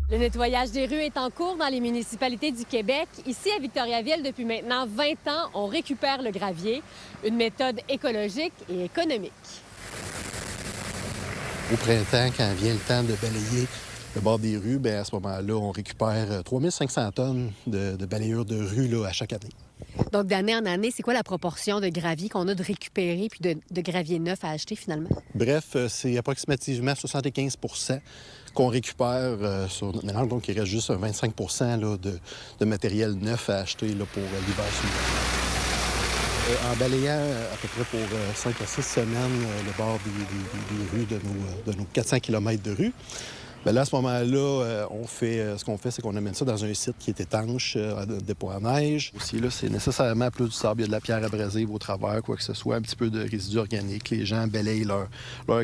Le nettoyage des rues est en cours dans les municipalités du Québec. Ici, à Victoriaville, depuis maintenant 20 ans, on récupère le gravier, une méthode écologique et économique. Au printemps, quand vient le temps de balayer le bord des rues, bien, à ce moment-là, on récupère 3500 tonnes de balayures de rue là, à chaque année. Donc, d'année en année, c'est quoi la proportion de gravier qu'on a de récupérer puis de gravier neuf à acheter, finalement? Bref, c'est approximativement 75 qu'on récupère sur notre mélange. Donc, il reste juste 25 là, de matériel neuf à acheter là, pour l'hiver suivant. En balayant à peu près pour 5 à 6 semaines le bord des rues de nos 400 km de rue, bien là, à ce moment-là, ce qu'on fait, c'est qu'on amène ça dans un site qui est étanche, dépôt à neige. Aussi, là, c'est nécessairement plus du sable, il y a de la pierre abrasive au travers, quoi que ce soit, un petit peu de résidus organiques. Les gens balayent leur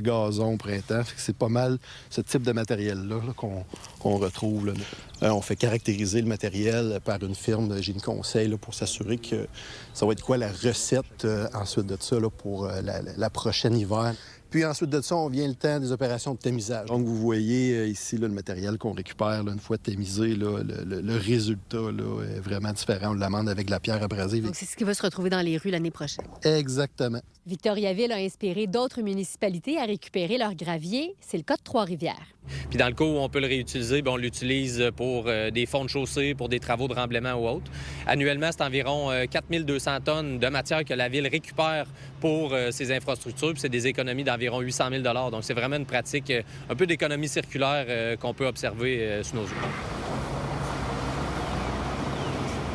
gazon au printemps. Fait que c'est pas mal ce type de matériel-là là, qu'on retrouve. Là. On fait caractériser le matériel par une firme de génie conseil là, pour s'assurer que ça va être quoi la recette ensuite de ça là, pour la prochaine hiver. Puis ensuite de ça, on vient le temps des opérations de tamisage. Donc, vous voyez ici là, le matériel qu'on récupère là, une fois tamisé. Là, le résultat là, est vraiment différent. On l'amende avec de la pierre abrasive. Donc, c'est ce qui va se retrouver dans les rues l'année prochaine. Exactement. Victoriaville a inspiré d'autres municipalités à récupérer leur gravier. C'est le cas de Trois-Rivières. Puis dans le cas où on peut le réutiliser, bien, on l'utilise pour des fonds de chaussée, pour des travaux de remblaiement ou autres. Annuellement, c'est environ 4200 tonnes de matière que la Ville récupère pour ses infrastructures. Puis c'est des économies d'environ 800 000 $. Donc c'est vraiment une pratique, un peu d'économie circulaire qu'on peut observer sous nos yeux.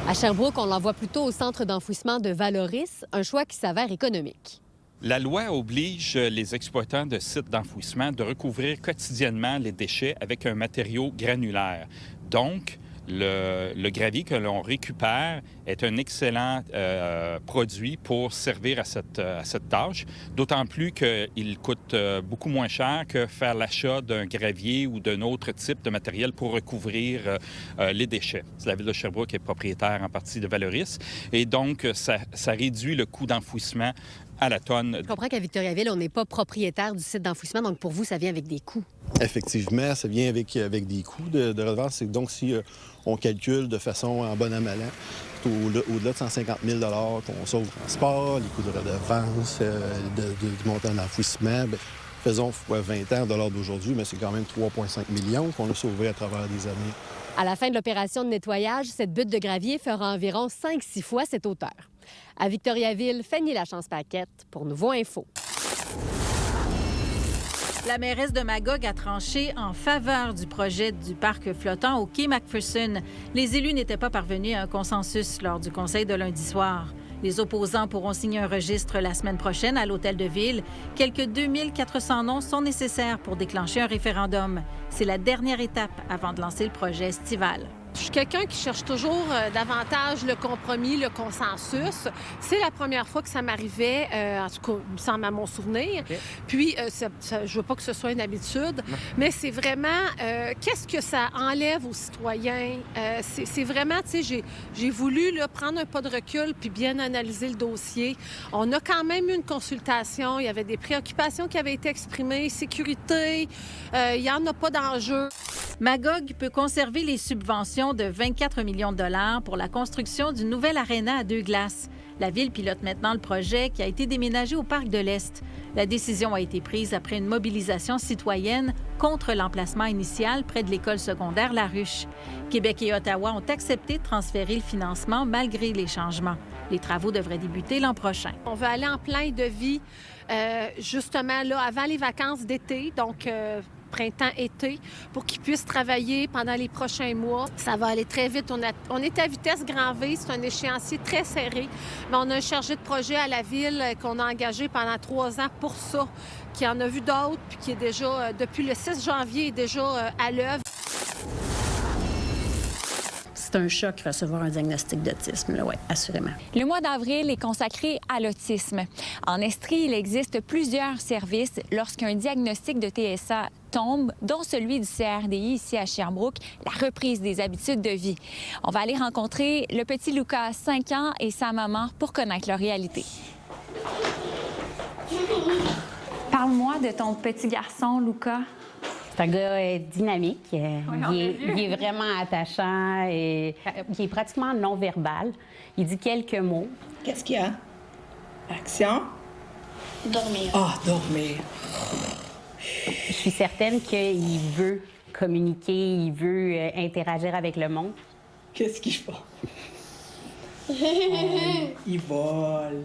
À Sherbrooke, on l'envoie plutôt au centre d'enfouissement de Valoris, un choix qui s'avère économique. La loi oblige les exploitants de sites d'enfouissement de recouvrir quotidiennement les déchets avec un matériau granulaire. Donc, le gravier que l'on récupère est un excellent produit pour servir à cette tâche, d'autant plus qu'il coûte beaucoup moins cher que faire l'achat d'un gravier ou d'un autre type de matériel pour recouvrir les déchets. La Ville de Sherbrooke est propriétaire en partie de Valoris et donc ça réduit le coût d'enfouissement à la tonne. Je comprends qu'à Victoriaville, on n'est pas propriétaire du site d'enfouissement, donc pour vous, ça vient avec des coûts. Effectivement, ça vient avec des coûts de redevance. Donc, si on calcule de façon en bon an mal an, au-delà de 150 000 qu'on sauve le transport, les coûts de redevance, du montant d'enfouissement, bien, faisons fois 20 ans en dollars d'aujourd'hui, mais c'est quand même 3,5 millions qu'on a sauvés à travers des années. À la fin de l'opération de nettoyage, cette butte de gravier fera environ 5-6 fois cette hauteur. À Victoriaville, Fanny Lachance-Paquette pour Nouveau Info. La mairesse de Magog a tranché en faveur du projet du parc flottant au quai McPherson. Les élus n'étaient pas parvenus à un consensus lors du conseil de lundi soir. Les opposants pourront signer un registre la semaine prochaine à l'Hôtel de Ville. Quelques 2400 noms sont nécessaires pour déclencher un référendum. C'est la dernière étape avant de lancer le projet estival. Je suis quelqu'un qui cherche toujours davantage le compromis, le consensus. C'est la première fois que ça m'arrivait, en tout cas, il me semble à mon souvenir. Okay. Puis, je veux pas que ce soit une habitude, mais c'est vraiment, qu'est-ce que ça enlève aux citoyens? C'est vraiment, tu sais, j'ai voulu là, prendre un pas de recul puis bien analyser le dossier. On a quand même eu une consultation. Il y avait des préoccupations qui avaient été exprimées, sécurité, il n'y en a pas d'enjeu. Magog peut conserver les subventions de 24 millions de dollars pour la construction d'une nouvelle aréna à 2 glaces. La Ville pilote maintenant le projet qui a été déménagé au Parc de l'Est. La décision a été prise après une mobilisation citoyenne contre l'emplacement initial près de l'école secondaire La Ruche. Québec et Ottawa ont accepté de transférer le financement malgré les changements. Les travaux devraient débuter l'an prochain. On veut aller en plein de vie, justement, là, avant les vacances d'été, donc printemps-été, pour qu'ils puissent travailler pendant les prochains mois. Ça va aller très vite. On est à vitesse grand V. C'est un échéancier très serré. Mais on a un chargé de projet à la Ville qu'on a engagé pendant 3 ans pour ça, qui en a vu d'autres, puis qui est déjà, depuis le 6 janvier, est déjà à l'œuvre. C'est un choc recevoir un diagnostic d'autisme, oui, assurément. Le mois d'avril est consacré à l'autisme. En Estrie, il existe plusieurs services lorsqu'un diagnostic de TSA tombe, dont celui du CRDI ici à Sherbrooke, la reprise des habitudes de vie. On va aller rencontrer le petit Lucas, 5 ans, et sa maman pour connaître leur réalité. Parle-moi de ton petit garçon, Lucas. C'est un gars dynamique. Il est vraiment attachant. Et, il est pratiquement non-verbal. Il dit quelques mots. Qu'est-ce qu'il y a? Action. Dormir. Ah, dormir. Je suis certaine qu'il veut communiquer, il veut interagir avec le monde. Qu'est-ce qu'il fait? Il vole.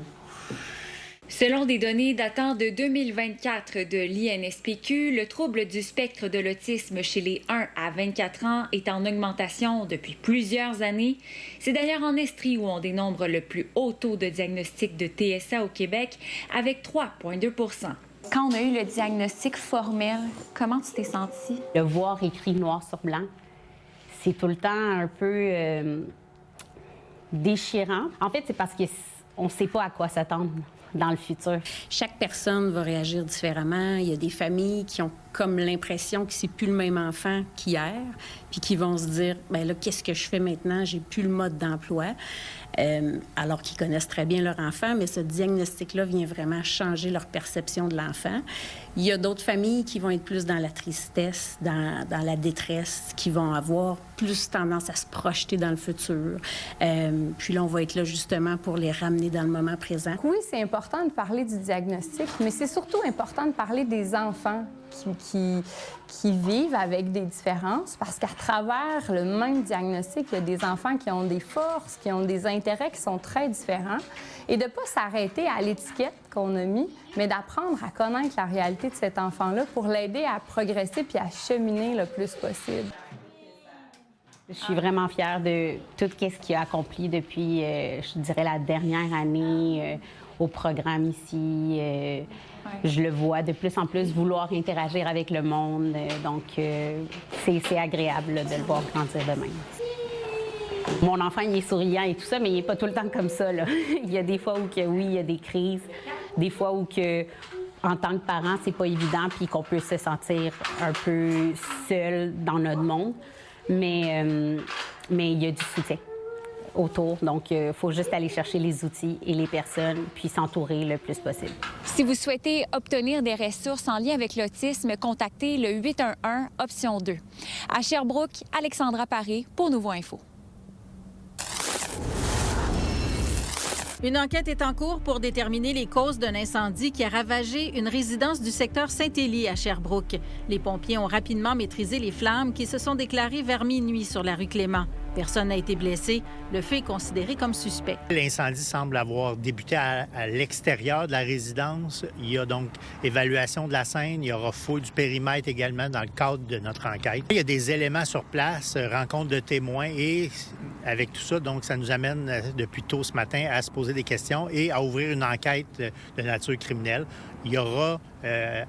Selon des données datant de 2024 de l'INSPQ, le trouble du spectre de l'autisme chez les 1 à 24 ans est en augmentation depuis plusieurs années. C'est d'ailleurs en Estrie où on dénombre le plus haut taux de diagnostic de TSA au Québec, avec 3,2 %. Quand on a eu le diagnostic formel, comment tu t'es sentie? Le voir écrit noir sur blanc, c'est tout le temps un peu déchirant. En fait, c'est parce qu'on ne sait pas à quoi s'attendre dans le futur. Chaque personne va réagir différemment. Il y a des familles qui ont comme l'impression que c'est plus le même enfant qu'hier, puis qui vont se dire, bien là, qu'est-ce que je fais maintenant? J'ai plus le mode d'emploi. Alors qu'ils connaissent très bien leur enfant, mais ce diagnostic-là vient vraiment changer leur perception de l'enfant. Il y a d'autres familles qui vont être plus dans la tristesse, dans la détresse, qui vont avoir plus tendance à se projeter dans le futur. Puis là, on va être là justement pour les ramener dans le moment présent. Oui, c'est important de parler du diagnostic, mais c'est surtout important de parler des enfants qui vivent avec des différences, parce qu'à travers le même diagnostic, il y a des enfants qui ont des forces, qui ont des intérêts qui sont très différents, et de ne pas s'arrêter à l'étiquette qu'on a mis, mais d'apprendre à connaître la réalité de cet enfant-là pour l'aider à progresser puis à cheminer le plus possible. Je suis vraiment fière de tout ce qu'il a accompli depuis, je dirais, la dernière année au programme ici. Je le vois de plus en plus vouloir interagir avec le monde. Donc, c'est agréable là, de le voir grandir de même. Mon enfant, il est souriant et tout ça, mais il n'est pas tout le temps comme ça, là. Il y a des fois où, oui, il y a des crises. Des fois où, en tant que parent, c'est pas évident puis qu'on peut se sentir un peu seul dans notre monde. Mais il y a du soutien autour. Donc, il faut juste aller chercher les outils et les personnes, puis s'entourer le plus possible. Si vous souhaitez obtenir des ressources en lien avec l'autisme, contactez le 811 option 2. À Sherbrooke, Alexandra Paré pour Nouveau Info. Une enquête est en cours pour déterminer les causes d'un incendie qui a ravagé une résidence du secteur Saint-Élie à Sherbrooke. Les pompiers ont rapidement maîtrisé les flammes qui se sont déclarées vers minuit sur la rue Clément. Personne n'a été blessé. Le fait est considéré comme suspect. L'incendie semble avoir débuté à l'extérieur de la résidence. Il y a donc évaluation de la scène. Il y aura fouille du périmètre également dans le cadre de notre enquête. Il y a des éléments sur place, rencontre de témoins et avec tout ça, donc ça nous amène depuis tôt ce matin à se poser des questions et à ouvrir une enquête de nature criminelle. Il y aura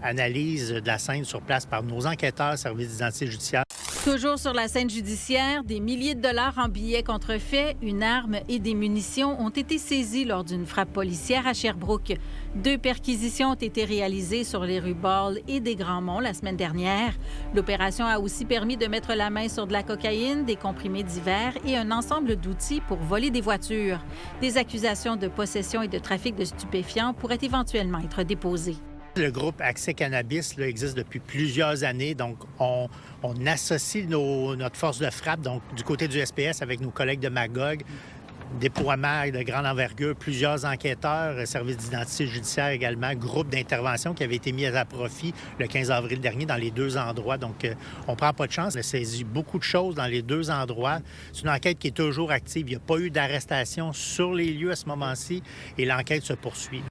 analyse de la scène sur place par nos enquêteurs, services d'identité judiciaire. Toujours sur la scène judiciaire, des milliers de dollars en billets contrefaits, une arme et des munitions ont été saisis lors d'une frappe policière à Sherbrooke. 2 perquisitions ont été réalisées sur les rues Ball et des Grands-Monts la semaine dernière. L'opération a aussi permis de mettre la main sur de la cocaïne, des comprimés divers et un ensemble d'outils pour voler des voitures. Des accusations de possession et de trafic de stupéfiants pourraient éventuellement être déposées. Le groupe Accès Cannabis là, existe depuis plusieurs années, donc on associe notre force de frappe, donc du côté du SPS avec nos collègues de Magog, déploiement de grande envergure, plusieurs enquêteurs, services d'identité judiciaire également, groupe d'intervention qui avait été mis à profit le 15 avril dernier dans les 2 endroits. Donc, on prend pas de chance. On a saisi beaucoup de choses dans les 2 endroits. C'est une enquête qui est toujours active. Il n'y a pas eu d'arrestation sur les lieux à ce moment-ci et l'enquête se poursuit.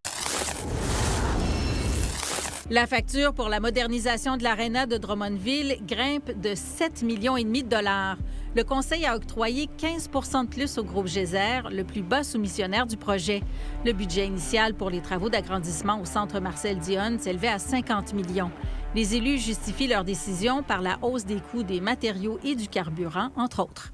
La facture pour la modernisation de l'aréna de Drummondville grimpe de 7,5 millions de dollars. Le Conseil a octroyé 15 % de plus au groupe Geyser, le plus bas soumissionnaire du projet. Le budget initial pour les travaux d'agrandissement au centre Marcel Dionne s'élevait à 50 millions. Les élus justifient leur décision par la hausse des coûts des matériaux et du carburant, entre autres.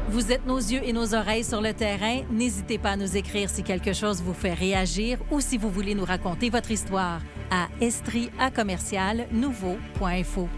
Vous êtes nos yeux et nos oreilles sur le terrain. N'hésitez pas à nous écrire si quelque chose vous fait réagir ou si vous voulez nous raconter votre histoire à estrie@nouveau.info.